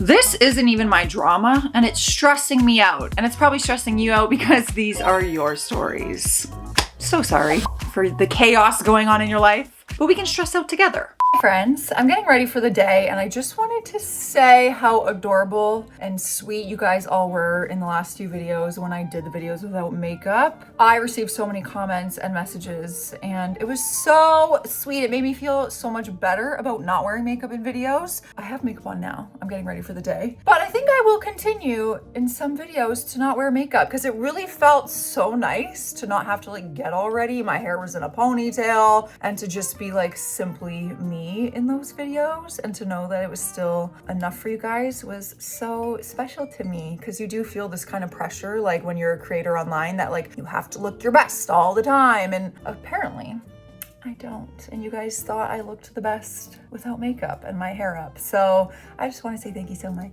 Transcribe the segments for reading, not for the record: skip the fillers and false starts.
This isn't even my drama, and it's stressing me out. And it's probably stressing you out because these are your stories. So sorry for the chaos going on in your life, but we can stress out together. Hey friends, I'm getting ready for the day, and I just wanted to say how adorable and sweet you guys all were in the last few videos when I did the videos without makeup. I received so many comments and messages, and it was so sweet. It made me feel so much better about not wearing makeup in videos. I have makeup on now. I'm getting ready for the day, but I think I will continue in some videos to not wear makeup because it really felt so nice to not have to like get all ready. My hair was in a ponytail, and to just be like simply me in those videos, and to know that it was still enough for you guys was so special to me, because you do feel this kind of pressure like when you're a creator online that like you have to look your best all the time, and apparently I don't, and you guys thought I looked the best without makeup and my hair up. So I just want to say thank you so much,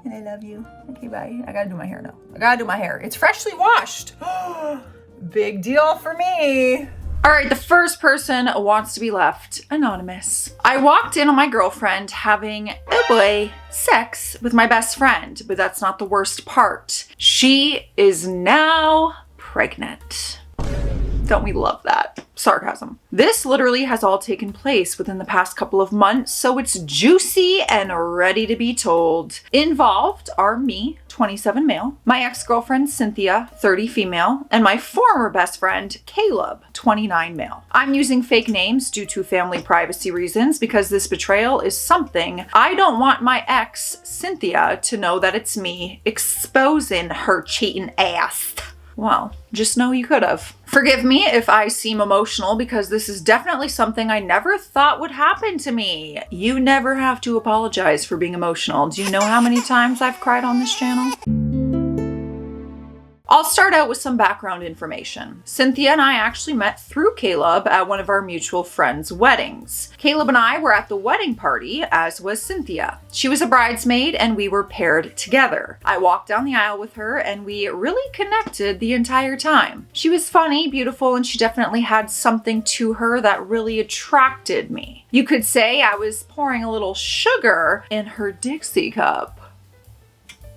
and I love you. Okay, bye. I gotta do my hair now. I gotta do my hair. It's freshly washed. Big deal for me. All right, the first person wants to be left anonymous. I walked in on my girlfriend having, oh boy, sex with my best friend, but that's not the worst part. She is now pregnant. Don't we love that? Sarcasm. This literally has all taken place within the past couple of months, so it's juicy and ready to be told. Involved are me, 27 male, my ex-girlfriend Cynthia, 30 female, and my former best friend Caleb, 29 male. I'm using fake names due to family privacy reasons because this betrayal is something I don't want my ex Cynthia to know that it's me exposing her cheating ass. Well, just know you could have. Forgive me if I seem emotional because this is definitely something I never thought would happen to me. You never have to apologize for being emotional. Do you know how many times I've cried on this channel? I'll start out with some background information. Cynthia and I actually met through Caleb at one of our mutual friends' weddings. Caleb and I were at the wedding party, as was Cynthia. She was a bridesmaid and we were paired together. I walked down the aisle with her and we really connected the entire time. She was funny, beautiful, and she definitely had something to her that really attracted me. You could say I was pouring a little sugar in her Dixie cup.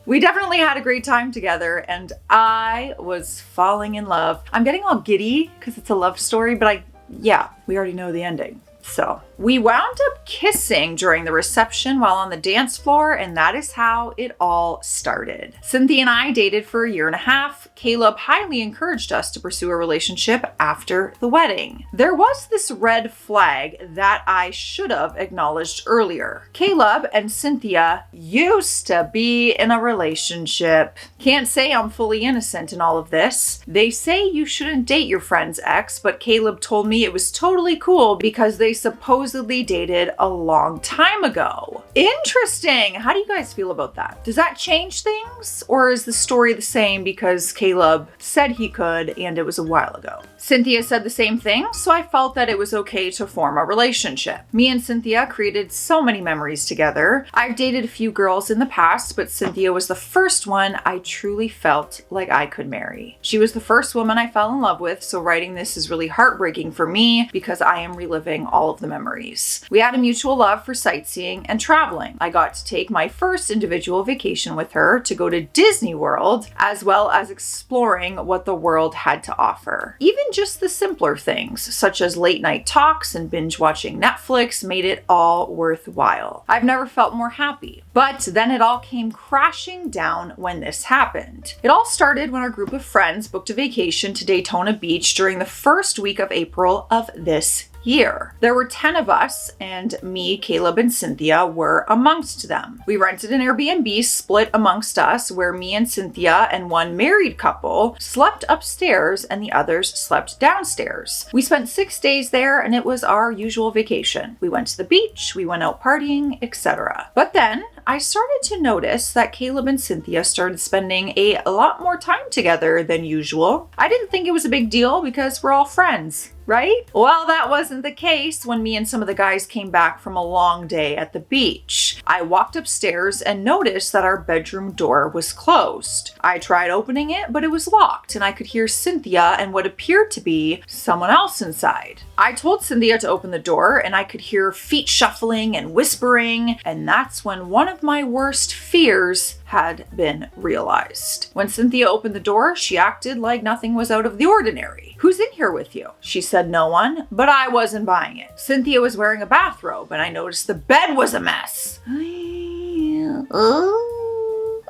We definitely had a great time together and I was falling in love. I'm getting all giddy because it's a love story, but we already know the ending. So we wound up kissing during the reception while on the dance floor, and that is how it all started. Cynthia and I dated for 1.5 years. Caleb highly encouraged us to pursue a relationship after the wedding. There was this red flag that I should have acknowledged earlier. Caleb and Cynthia used to be in a relationship. Can't say I'm fully innocent in all of this. They say you shouldn't date your friend's ex, but Caleb told me it was totally cool because they supposedly dated a long time ago. Interesting. How do you guys feel about that? Does that change things? Or is the story the same because Caleb said he could and it was a while ago? Cynthia said the same thing, so I felt that it was okay to form a relationship. Me and Cynthia created so many memories together. I've dated a few girls in the past, but Cynthia was the first one I truly felt like I could marry. She was the first woman I fell in love with, so writing this is really heartbreaking for me because I am reliving all of the memories. We had a mutual love for sightseeing and traveling. I got to take my first individual vacation with her to go to Disney World, as well as exploring what the world had to offer. Even just the simpler things, such as late night talks and binge watching Netflix, made it all worthwhile. I've never felt more happy. But then it all came crashing down when this happened. It all started when our group of friends booked a vacation to Daytona Beach during the first week of April of this year. There were 10 of us, and me, Caleb, and Cynthia were amongst them. We rented an Airbnb split amongst us where me and Cynthia and one married couple slept upstairs and the others slept downstairs. We spent 6 days there and it was our usual vacation. We went to the beach, we went out partying, etc. But then I started to notice that Caleb and Cynthia started spending a lot more time together than usual. I didn't think it was a big deal because we're all friends, right? Well, that wasn't the case when me and some of the guys came back from a long day at the beach. I walked upstairs and noticed that our bedroom door was closed. I tried opening it, but it was locked and I could hear Cynthia and what appeared to be someone else inside. I told Cynthia to open the door, and I could hear feet shuffling and whispering, and that's when one of my worst fears had been realized. When Cynthia opened the door, she acted like nothing was out of the ordinary. "Who's in here with you?" She said no one, but I wasn't buying it. Cynthia was wearing a bathrobe, and I noticed the bed was a mess.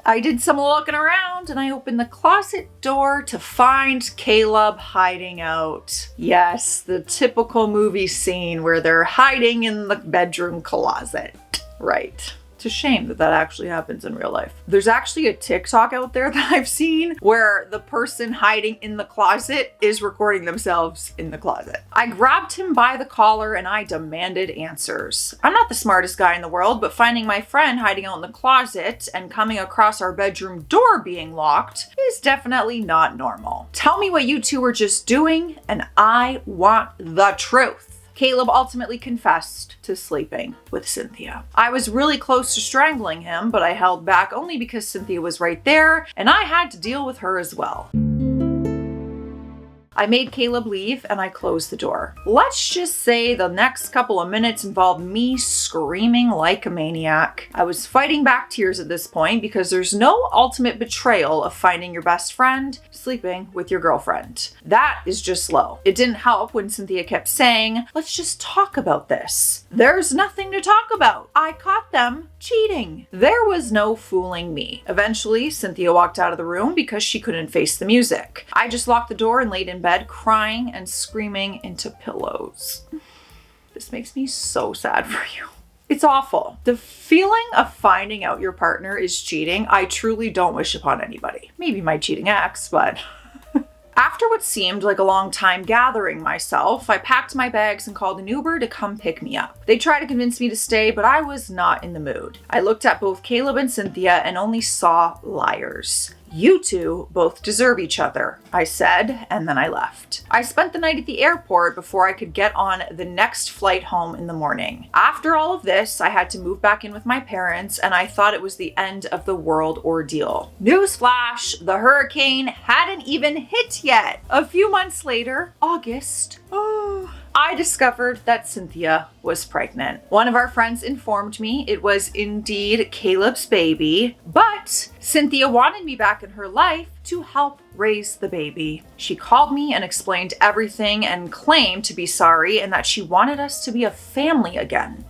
I did some looking around and I opened the closet door to find Caleb hiding out. Yes, the typical movie scene where they're hiding in the bedroom closet. Right. It's a shame that that actually happens in real life. There's actually a TikTok out there that I've seen where the person hiding in the closet is recording themselves in the closet. I grabbed him by the collar and I demanded answers. I'm not the smartest guy in the world, but finding my friend hiding out in the closet and coming across our bedroom door being locked is definitely not normal. Tell me what you two were just doing and I want the truth. Caleb ultimately confessed to sleeping with Cynthia. I was really close to strangling him, but I held back only because Cynthia was right there and I had to deal with her as well. I made Caleb leave and I closed the door. Let's just say the next couple of minutes involved me screaming like a maniac. I was fighting back tears at this point because there's no ultimate betrayal of finding your best friend sleeping with your girlfriend. That is just low. It didn't help when Cynthia kept saying, "Let's just talk about this." There's nothing to talk about. I caught them cheating. There was no fooling me. Eventually, Cynthia walked out of the room because she couldn't face the music. I just locked the door and laid in bed crying and screaming into pillows. This makes me so sad for you. It's awful. The feeling of finding out your partner is cheating, I truly don't wish upon anybody. Maybe my cheating ex, but... After what seemed like a long time gathering myself, I packed my bags and called an Uber to come pick me up. They tried to convince me to stay, but I was not in the mood. I looked at both Caleb and Cynthia and only saw liars. "You two both deserve each other," I said, and then I left. I spent the night at the airport before I could get on the next flight home in the morning. After all of this, I had to move back in with my parents, and I thought it was the end of the world ordeal. Newsflash, the hurricane hadn't even hit yet. A few months later, August, I discovered that Cynthia was pregnant. One of our friends informed me it was indeed Caleb's baby, but Cynthia wanted me back in her life to help raise the baby. She called me and explained everything and claimed to be sorry and that she wanted us to be a family again.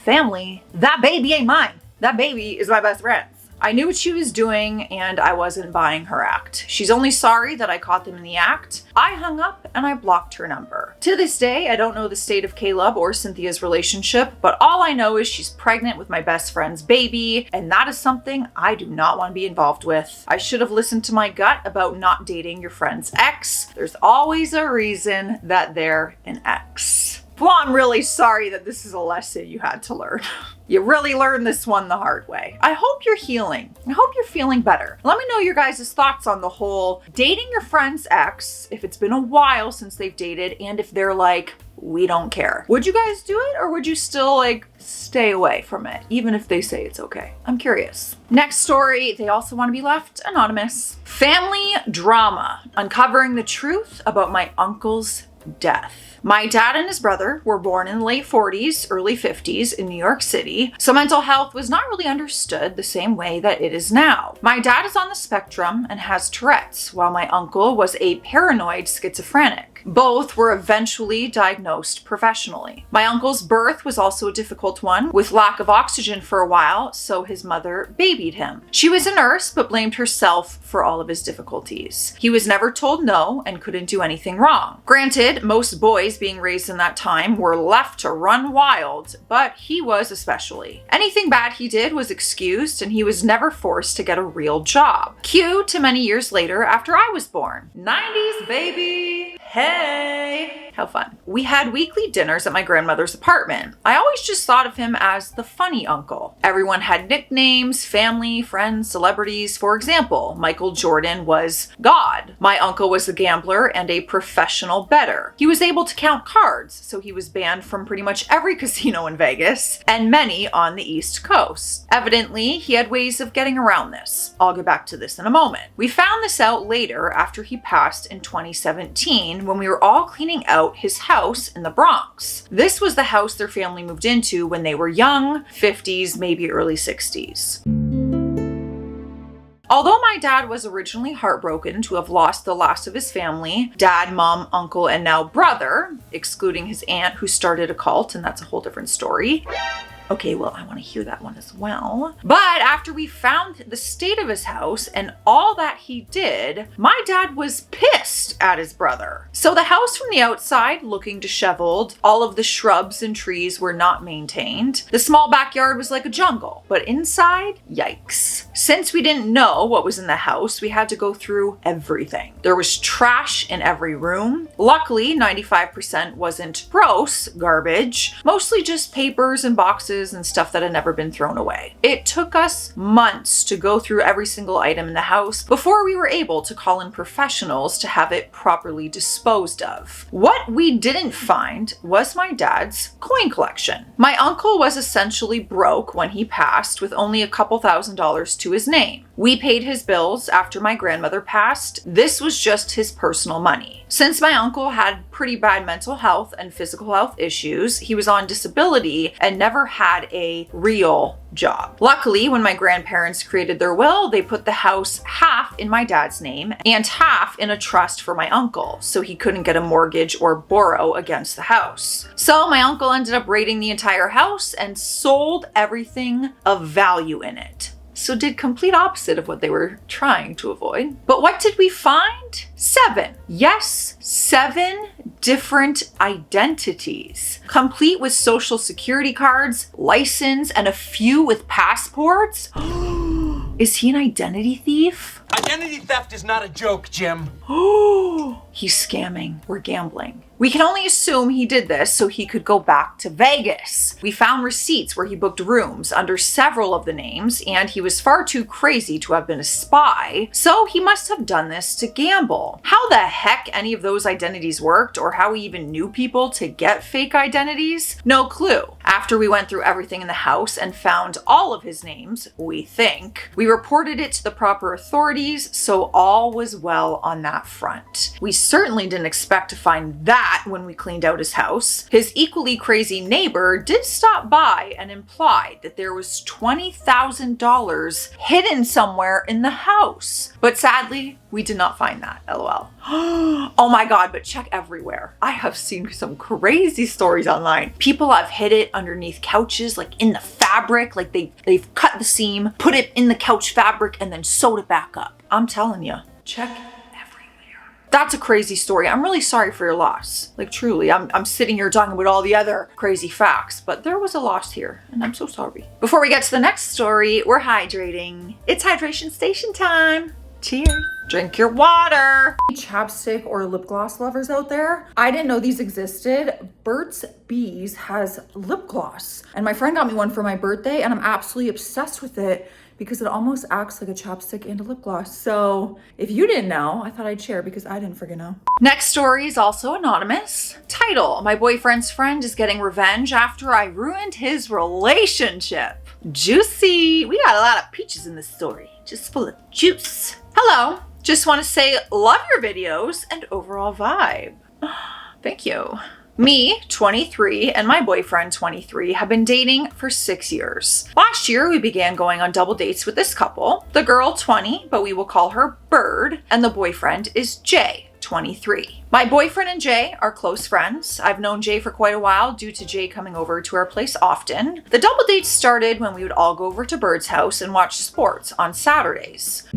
Family? That baby ain't mine. That baby is my best friend's. I knew what she was doing and I wasn't buying her act. She's only sorry that I caught them in the act. I hung up and I blocked her number. To this day, I don't know the state of Caleb or Cynthia's relationship, but all I know is she's pregnant with my best friend's baby, and that is something I do not want to be involved with. I should have listened to my gut about not dating your friend's ex. There's always a reason that they're an ex. Well, I'm really sorry that this is a lesson you had to learn. You really learned this one the hard way. I hope you're healing. I hope you're feeling better. Let me know your guys' thoughts on the whole dating your friend's ex, if it's been a while since they've dated, and if they're like, "We don't care." Would you guys do it, or would you still stay away from it, even if they say it's okay? I'm curious. Next story, they also want to be left anonymous. Family drama, uncovering the truth about my uncle's death. My dad and his brother were born in the late 40s, early 50s in New York City, so mental health was not really understood the same way that it is now. My dad is on the spectrum and has Tourette's, while my uncle was a paranoid schizophrenic. Both were eventually diagnosed professionally. My uncle's birth was also a difficult one, with lack of oxygen for a while, so his mother babied him. She was a nurse, but blamed herself for all of his difficulties. He was never told no and couldn't do anything wrong. Granted, most boys being raised in that time were left to run wild, but he was especially. Anything bad he did was excused, and he was never forced to get a real job. Cue to many years later after I was born. 90s baby! Hey! How fun. We had weekly dinners at my grandmother's apartment. I always just thought of him as the funny uncle. Everyone had nicknames, family, friends, celebrities. For example, Michael Jordan was God. My uncle was a gambler and a professional bettor. He was able to count cards, so he was banned from pretty much every casino in Vegas and many on the East Coast. Evidently, he had ways of getting around this. I'll get back to this in a moment. We found this out later after he passed in 2017, happened when we were all cleaning out his house in the Bronx. This was the house their family moved into when they were young, 50s, maybe early 60s. Although my dad was originally heartbroken to have lost the last of his family, dad, mom, uncle, and now brother, excluding his aunt who started a cult, and that's a whole different story. Okay, well, I want to hear that one as well. But after we found the state of his house and all that he did, my dad was pissed at his brother. So the house from the outside looking disheveled, all of the shrubs and trees were not maintained. The small backyard was like a jungle, but inside, yikes. Since we didn't know what was in the house, we had to go through everything. There was trash in every room. Luckily, 95% wasn't gross garbage, mostly just papers and boxes and stuff that had never been thrown away. It took us months to go through every single item in the house before we were able to call in professionals to have it properly disposed of. What we didn't find was my dad's coin collection. My uncle was essentially broke when he passed, with only a couple $1,000s to his name. We paid his bills after my grandmother passed. This was just his personal money. Since my uncle had pretty bad mental health and physical health issues, he was on disability and never had a real job. Luckily, when my grandparents created their will, they put the house half in my dad's name and half in a trust for my uncle, so he couldn't get a mortgage or borrow against the house. So my uncle ended up raiding the entire house and sold everything of value in it. So did complete opposite of what they were trying to avoid. But what did we find? 7. Yes, 7 different identities, complete with social security cards, license, and a few with passports. Is he an identity thief? Identity theft is not a joke, Jim. He's scamming. We're gambling. We can only assume he did this so he could go back to Vegas. We found receipts where he booked rooms under several of the names, and he was far too crazy to have been a spy, so he must have done this to gamble. How the heck any of those identities worked, or how he even knew people to get fake identities? No clue. After we went through everything in the house and found all of his names, we think, we reported it to the proper authorities, so all was well on that front. We certainly didn't expect to find that when we cleaned out his house. His equally crazy neighbor did stop by and implied that there was $20,000 hidden somewhere in the house. But sadly, we did not find that, lol. Oh my God, but check everywhere. I have seen some crazy stories online. People have hid it underneath couches, like in the fabric, like they've cut the seam, put it in the couch fabric, and then sewed it back up. I'm telling you, check everywhere. That's a crazy story. I'm really sorry for your loss. Like truly, I'm sitting here talking about all the other crazy facts, but there was a loss here, and I'm so sorry. Before we get to the next story, we're hydrating. It's hydration station time. Cheers. Drink your water. Chapstick or lip gloss lovers out there, I didn't know these existed. Burt's Bees has lip gloss, and my friend got me one for my birthday, and I'm absolutely obsessed with it because it almost acts like a chapstick and a lip gloss. So if you didn't know, I thought I'd share because I didn't freaking know. Next story is also anonymous. Title: my boyfriend's friend is getting revenge after I ruined his relationship. Juicy. We got a lot of peaches in this story, just full of juice. Hello. Just want to say love your videos and overall vibe. Thank you. Me, 23, and my boyfriend, 23, have been dating for 6 years. Last year, we began going on double dates with this couple. The girl, 20, but we will call her Bird, and the boyfriend is Jay, 23. My boyfriend and Jay are close friends. I've known Jay for quite a while due to Jay coming over to our place often. The double dates started when we would all go over to Bird's house and watch sports on Saturdays.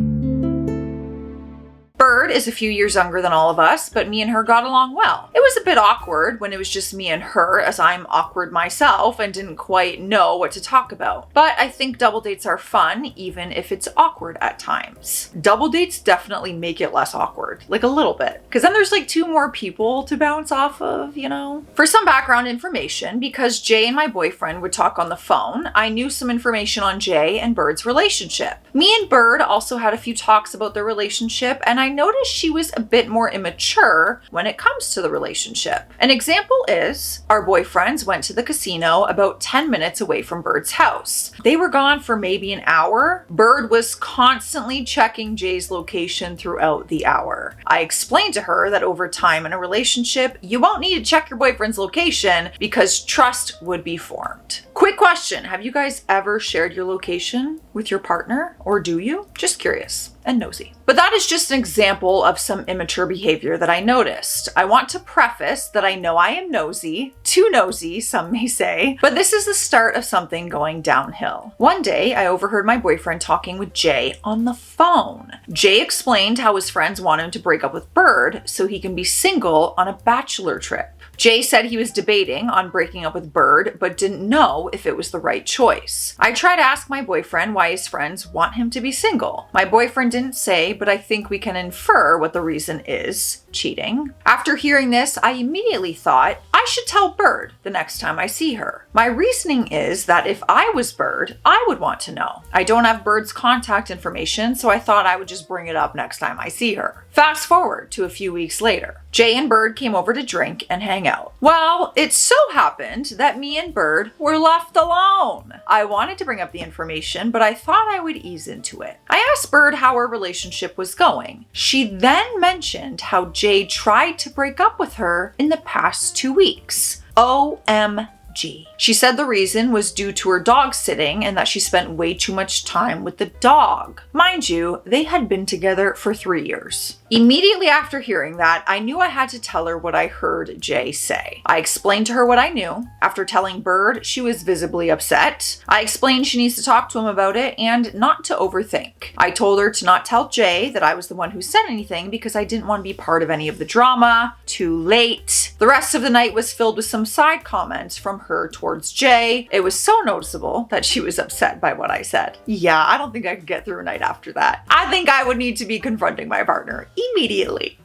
Bird is a few years younger than all of us, but me and her got along well. It was a bit awkward when it was just me and her, as I'm awkward myself and didn't quite know what to talk about. But I think double dates are fun, even if it's awkward at times. Double dates definitely make it less awkward, like a little bit. Because then there's like 2 more people to bounce off of, you know? For some background information, because Jay and my boyfriend would talk on the phone, I knew some information on Jay and Bird's relationship. Me and Bird also had a few talks about their relationship, and I noticed noticed she was a bit more immature when it comes to the relationship. An example is our boyfriends went to the casino about 10 minutes away from Bird's house. They were gone for maybe an hour. Bird was constantly checking Jay's location throughout the hour. I explained to her that over time in a relationship, you won't need to check your boyfriend's location because trust would be formed. Quick question, have you guys ever shared your location with your partner, or do you? Just curious and nosy. But that is just an example of some immature behavior that I noticed. I want to preface that I know I am nosy, too nosy, some may say, but this is the start of something going downhill. One day, I overheard my boyfriend talking with Jay on the phone. Jay explained how his friends want him to break up with Bird so he can be single on a bachelor trip. Jay said he was debating on breaking up with Bird, but didn't know if it was the right choice. I tried to ask my boyfriend why his friends want him to be single. My boyfriend didn't say, but I think we can infer what the reason is: cheating. After hearing this, I immediately thought I should tell Bird the next time I see her. My reasoning is that if I was Bird, I would want to know. I don't have Bird's contact information, so I thought I would just bring it up next time I see her. Fast forward to a few weeks later. Jay and Bird came over to drink and hang out. Well, it so happened that me and Bird were left alone. I wanted to bring up the information, but I thought I would ease into it. I asked Bird how her relationship was going. She then mentioned how Jay tried to break up with her in the past 2 weeks. OMG. She said the reason was due to her dog sitting and that she spent way too much time with the dog. Mind you, they had been together for 3 years. Immediately after hearing that, I knew I had to tell her what I heard Jay say. I explained to her what I knew. After telling Bird, she was visibly upset. I explained she needs to talk to him about it and not to overthink. I told her to not tell Jay that I was the one who said anything because I didn't want to be part of any of the drama. Too late. The rest of the night was filled with some side comments from her towards Jay. It was so noticeable that she was upset by what I said. Yeah, I don't think I could get through a night after that. I think I would need to be confronting my partner immediately.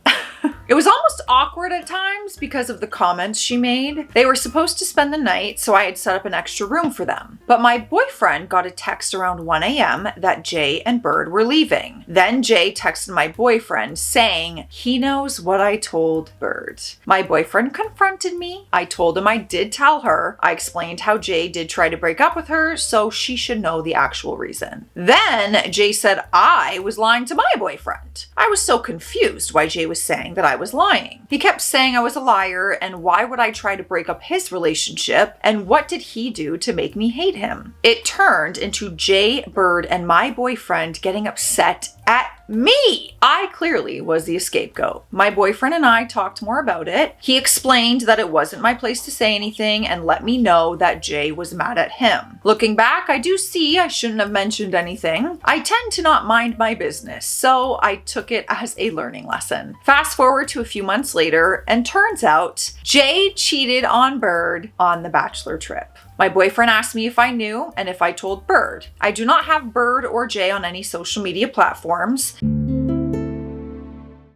It was almost awkward at times because of the comments she made. They were supposed to spend the night, so I had set up an extra room for them. But my boyfriend got a text around 1 a.m. that Jay and Bird were leaving. Then Jay texted my boyfriend saying he knows what I told Bird. My boyfriend confronted me. I told him I did tell her. I explained how Jay did try to break up with her, so she should know the actual reason. Then Jay said I was lying to my boyfriend. I was so confused why Jay was saying that I was lying. He kept saying I was a liar, and why would I try to break up his relationship, and what did he do to make me hate him? It turned into Jay, Bird, and my boyfriend getting upset at me. I clearly was the scapegoat. My boyfriend and I talked more about it. He explained that it wasn't my place to say anything and let me know that Jay was mad at him. Looking back, I do see I shouldn't have mentioned anything. I tend to not mind my business, so I took it as a learning lesson. Fast forward to a few months later, and turns out Jay cheated on Bird on the bachelor trip. My boyfriend asked me if I knew and if I told Bird. I do not have Bird or Jay on any social media platforms.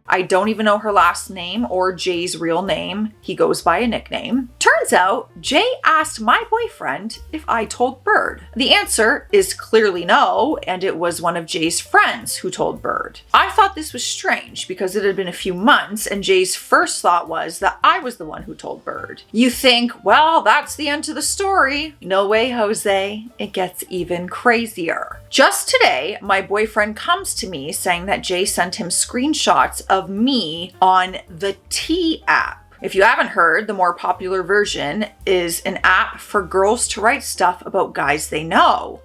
I don't even know her last name or Jay's real name. He goes by a nickname. Turns out, Jay asked my boyfriend if I told Bird. The answer is clearly no, and it was one of Jay's friends who told Bird. I thought this was strange because it had been a few months and Jay's first thought was that I was the one who told Bird. You think, well, that's the end to the story. No way, Jose. It gets even crazier. Just today, my boyfriend comes to me saying that Jay sent him screenshots of me on the T app. If you haven't heard, the more popular version is an app for girls to write stuff about guys they know.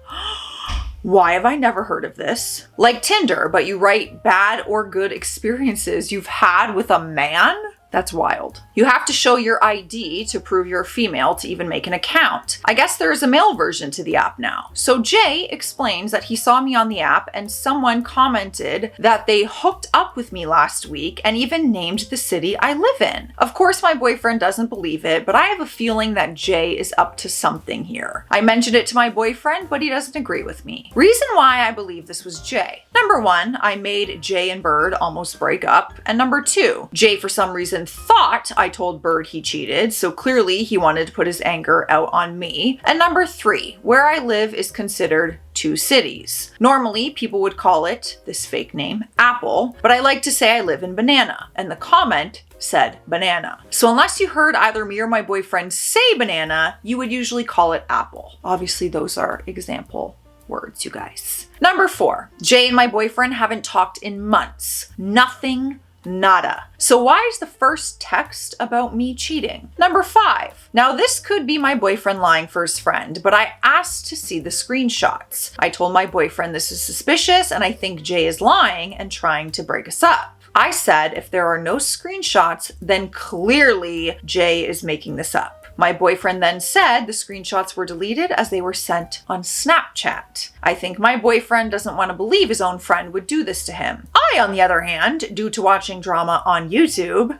Why have I never heard of this? Like Tinder, but you write bad or good experiences you've had with a man? That's wild. You have to show your ID to prove you're a female to even make an account. I guess there is a male version to the app now. So Jay explains that he saw me on the app and someone commented that they hooked up with me last week and even named the city I live in. Of course, my boyfriend doesn't believe it, but I have a feeling that Jay is up to something here. I mentioned it to my boyfriend, but he doesn't agree with me. Reason why I believe this was Jay. Number one, I made Jay and Bird almost break up. And number two, Jay for some reason thought I told Bird he cheated, so clearly he wanted to put his anger out on me. And number three, where I live is considered two cities. Normally, people would call it, this fake name, Apple, but I like to say I live in Banana, and the comment said banana. So unless you heard either me or my boyfriend say banana, you would usually call it Apple. Obviously, those are example words, you guys. Number 4, Jay and my boyfriend haven't talked in months. Nothing, nada. So why is the first text about me cheating? Number 5, now this could be my boyfriend lying for his friend, but I asked to see the screenshots. I told my boyfriend this is suspicious and I think Jay is lying and trying to break us up. I said if there are no screenshots, then clearly Jay is making this up. My boyfriend then said the screenshots were deleted as they were sent on Snapchat. I think my boyfriend doesn't want to believe his own friend would do this to him. I, on the other hand, due to watching drama on YouTube,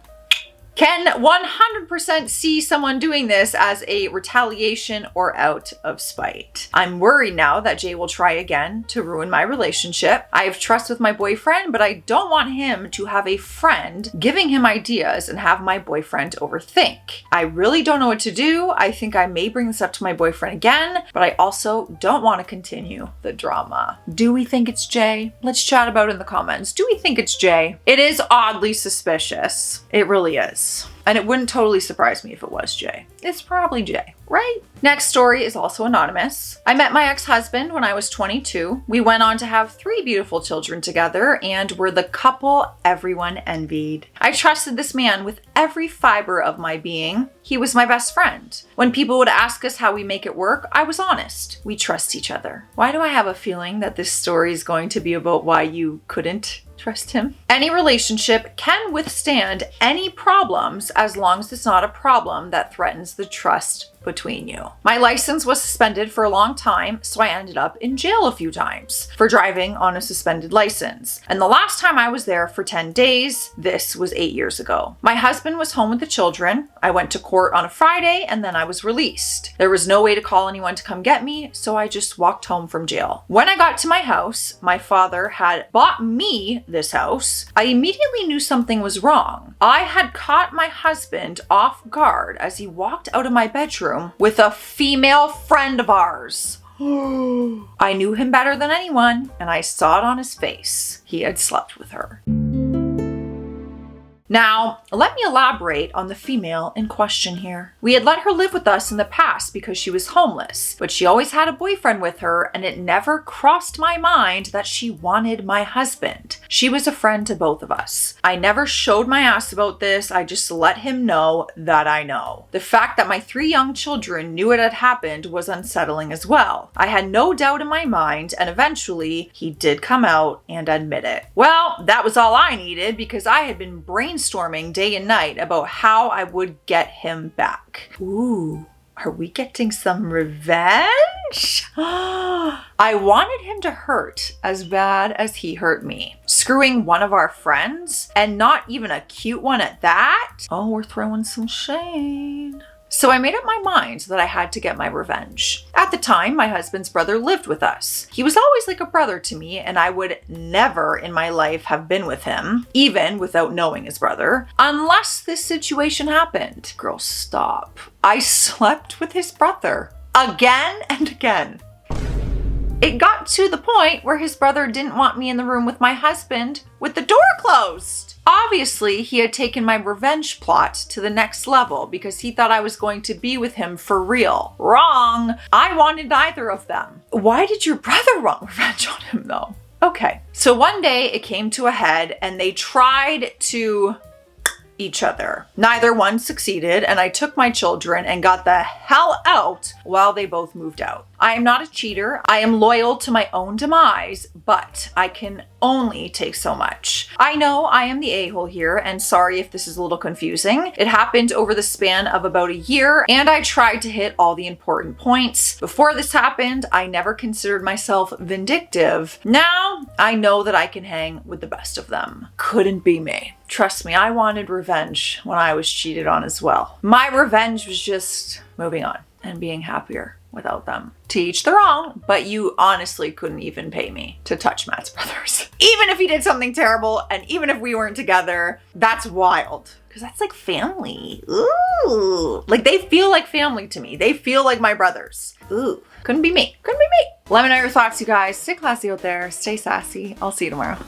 can 100% see someone doing this as a retaliation or out of spite. I'm worried now that Jay will try again to ruin my relationship. I have trust with my boyfriend, but I don't want him to have a friend giving him ideas and have my boyfriend overthink. I really don't know what to do. I think I may bring this up to my boyfriend again, but I also don't want to continue the drama. Do we think it's Jay? Let's chat about it in the comments. Do we think it's Jay? It is oddly suspicious. It really is. And it wouldn't totally surprise me if it was Jay. It's probably Jay, right? Next story is also anonymous. I met my ex-husband when I was 22. We went on to have 3 beautiful children together and were the couple everyone envied. I trusted this man with every fiber of my being. He was my best friend. When people would ask us how we make it work, I was honest. We trust each other. Why do I have a feeling that this story is going to be about why you couldn't trust him? Any relationship can withstand any problems as long as it's not a problem that threatens the trust between you. My license was suspended for a long time, so I ended up in jail a few times for driving on a suspended license. And the last time I was there for 10 days, this was 8 years ago. My husband was home with the children. I went to court on a Friday and then I was released. There was no way to call anyone to come get me, so I just walked home from jail. When I got to my house, my father had bought me this house. I immediately knew something was wrong. I had caught my husband off guard as he walked out of my bedroom with a female friend of ours. I knew him better than anyone, and I saw it on his face. He had slept with her. Now, let me elaborate on the female in question here. We had let her live with us in the past because she was homeless, but she always had a boyfriend with her, and it never crossed my mind that she wanted my husband. She was a friend to both of us. I never showed my ass about this. I just let him know that I know. The fact that my 3 young children knew it had happened was unsettling as well. I had no doubt in my mind, and eventually he did come out and admit it. Well, that was all I needed because I had been brainstorming day and night about how I would get him back. Ooh, are we getting some revenge? I wanted him to hurt as bad as he hurt me. Screwing one of our friends, and not even a cute one at that? Oh, we're throwing some shade. So I made up my mind that I had to get my revenge. At the time, my husband's brother lived with us. He was always like a brother to me, and I would never in my life have been with him, even without knowing his brother, unless this situation happened. Girl, stop. I slept with his brother again and again. It got to the point where his brother didn't want me in the room with my husband with the door closed. Obviously, he had taken my revenge plot to the next level because he thought I was going to be with him for real. Wrong. I wanted neither of them. Why did your brother want revenge on him though? Okay, so one day it came to a head and they tried to each other. Neither one succeeded, and I took my children and got the hell out while they both moved out. I am not a cheater. I am loyal to my own demise, but I can only take so much. I know I am the a-hole here, and sorry if this is a little confusing. It happened over the span of about a year, and I tried to hit all the important points. Before this happened, I never considered myself vindictive. Now, I know that I can hang with the best of them. Couldn't be me. Trust me, I wanted revenge when I was cheated on as well. My revenge was just moving on. and being happier without them. To each their own, but you honestly couldn't even pay me to touch Matt's brothers. Even if he did something terrible and even if we weren't together, that's wild. Because that's like family. Ooh. Like they feel like family to me. They feel like my brothers. Ooh. Couldn't be me. Couldn't be me. Let me know your thoughts, you guys. Stay classy out there. Stay sassy. I'll see you tomorrow.